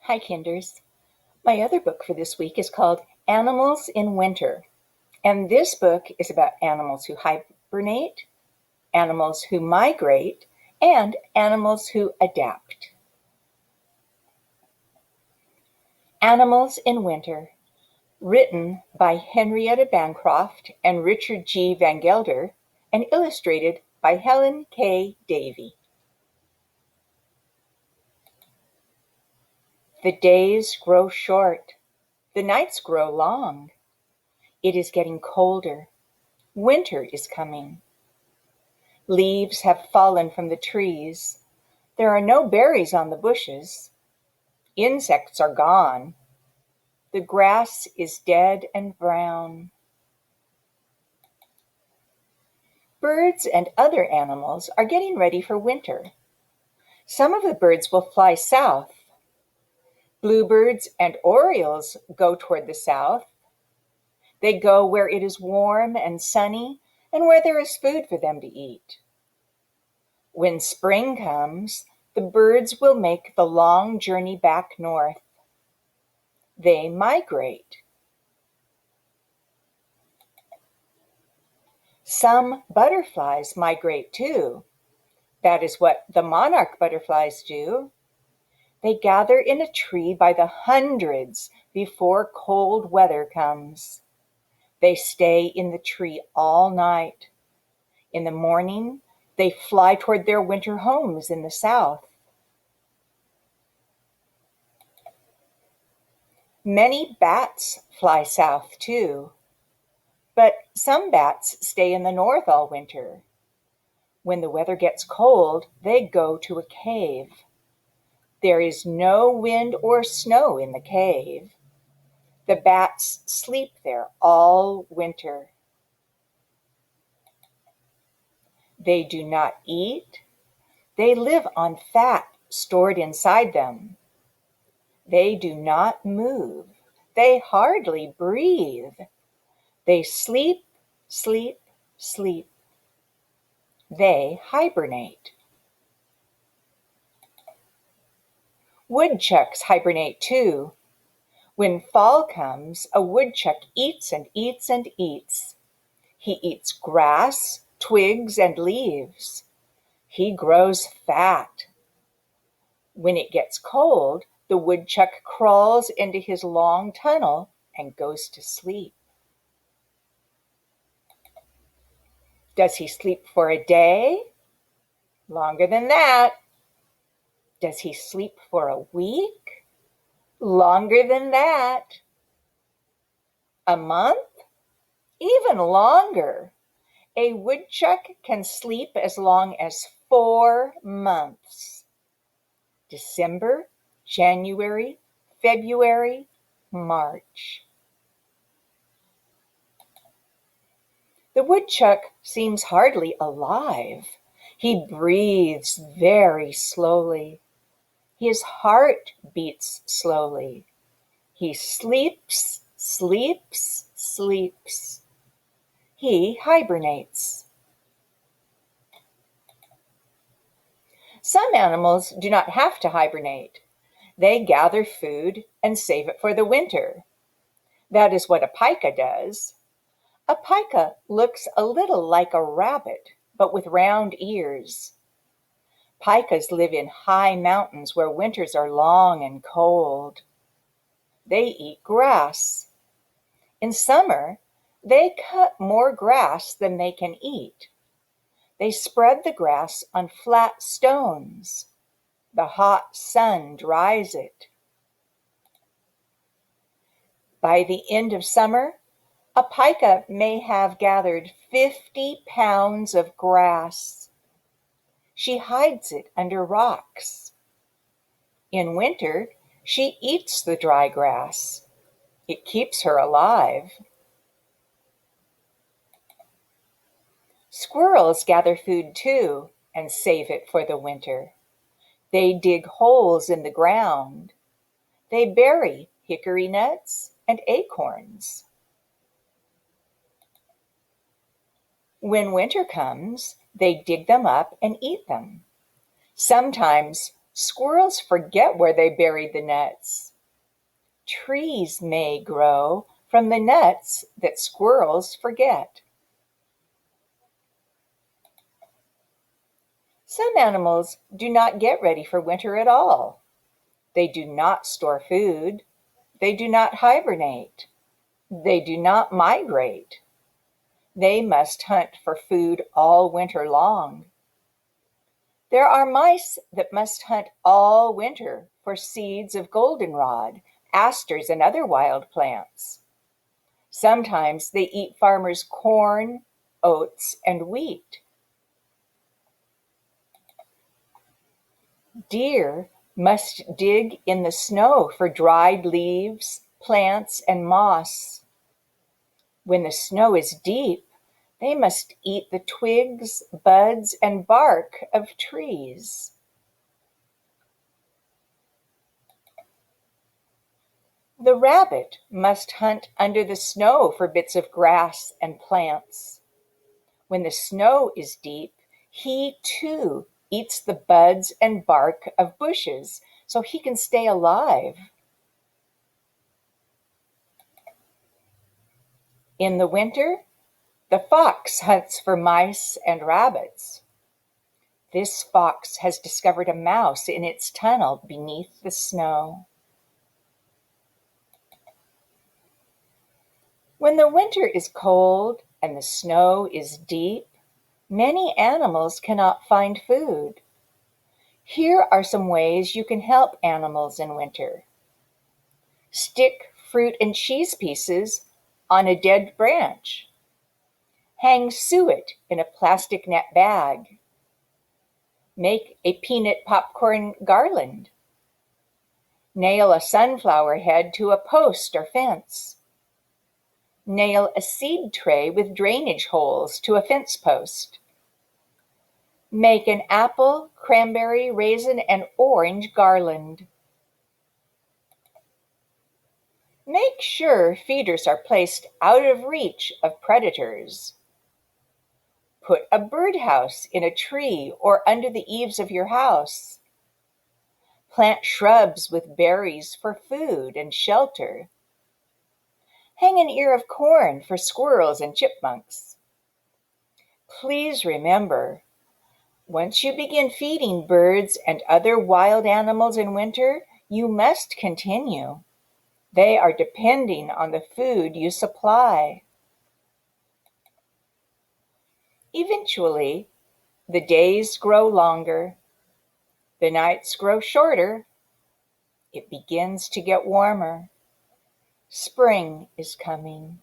Hi, Kinders. My other book for this week is called Animals in Winter. And this book is about animals who hibernate, animals who migrate, and animals who adapt. Animals in Winter, written by Henrietta Bancroft and Richard G. Van Gelder, and illustrated by Helen K. Davey. The days grow short. The nights grow long. It is getting colder. Winter is coming. Leaves have fallen from the trees. There are no berries on the bushes. Insects are gone. The grass is dead and brown. Birds and other animals are getting ready for winter. Some of the birds will fly south. Bluebirds and orioles go toward the south. They go where it is warm and sunny and where there is food for them to eat. When spring comes, the birds will make the long journey back north. They migrate. Some butterflies migrate too. That is what the monarch butterflies do. They gather in a tree by the hundreds before cold weather comes. They stay in the tree all night. In the morning, they fly toward their winter homes in the south. Many bats fly south too, but some bats stay in the north all winter. When the weather gets cold, they go to a cave. There is no wind or snow in the cave. The bats sleep there all winter. They do not eat. They live on fat stored inside them. They do not move. They hardly breathe. They sleep, sleep, sleep. They hibernate. Woodchucks hibernate too. When fall comes, a woodchuck eats and eats and eats. He eats grass, twigs, and leaves. He grows fat. When it gets cold, the woodchuck crawls into his long tunnel and goes to sleep. Does he sleep for a day? Longer than that. Does he sleep for a week? Longer than that. A month? Even longer. A woodchuck can sleep as long as 4 months. December, January, February, March. The woodchuck seems hardly alive. He breathes very slowly. His heart beats slowly. He sleeps, sleeps, sleeps. He hibernates. Some animals do not have to hibernate. They gather food and save it for the winter. That is what a pika does. A pika looks a little like a rabbit, but with round ears. Pikas live in high mountains where winters are long and cold. They eat grass. In summer, they cut more grass than they can eat. They spread the grass on flat stones. The hot sun dries it. By the end of summer, a pika may have gathered 50 pounds of grass. She hides it under rocks. In winter, she eats the dry grass. It keeps her alive. Squirrels gather food too and save it for the winter. They dig holes in the ground. They bury hickory nuts and acorns. When winter comes, they dig them up and eat them. Sometimes Squirrels forget where they buried the nuts. Trees may grow from the nuts that squirrels forget. Some animals do not get ready for winter at all. They do not store food. They do not hibernate. They do not migrate. They must hunt for food all winter long. There are mice that must hunt all winter for seeds of goldenrod, asters, and other wild plants. Sometimes they eat farmers' corn, oats, and wheat. Deer must dig in the snow for dried leaves, plants, and moss. When the snow is deep, they must eat the twigs, buds, and bark of trees. The rabbit must hunt under the snow for bits of grass and plants. When the snow is deep, he too eats the buds and bark of bushes so he can stay alive. In the winter, the fox hunts for mice and rabbits. This fox has discovered a mouse in its tunnel beneath the snow. When the winter is cold and the snow is deep, many animals cannot find food. Here are some ways you can help animals in winter. Stick fruit and cheese pieces on a dead branch. Hang suet in a plastic net bag. Make a peanut popcorn garland. Nail a sunflower head to a post or fence. Nail a seed tray with drainage holes to a fence post. Make an apple, cranberry, raisin, and orange garland. Make sure feeders are placed out of reach of predators. Put a birdhouse in a tree or under the eaves of your house. Plant shrubs with berries for food and shelter. Hang an ear of corn for squirrels and chipmunks. Please remember, once you begin feeding birds and other wild animals in winter, you must continue. They are depending on the food you supply. Eventually, the days grow longer, the nights grow shorter, it begins to get warmer. Spring is coming.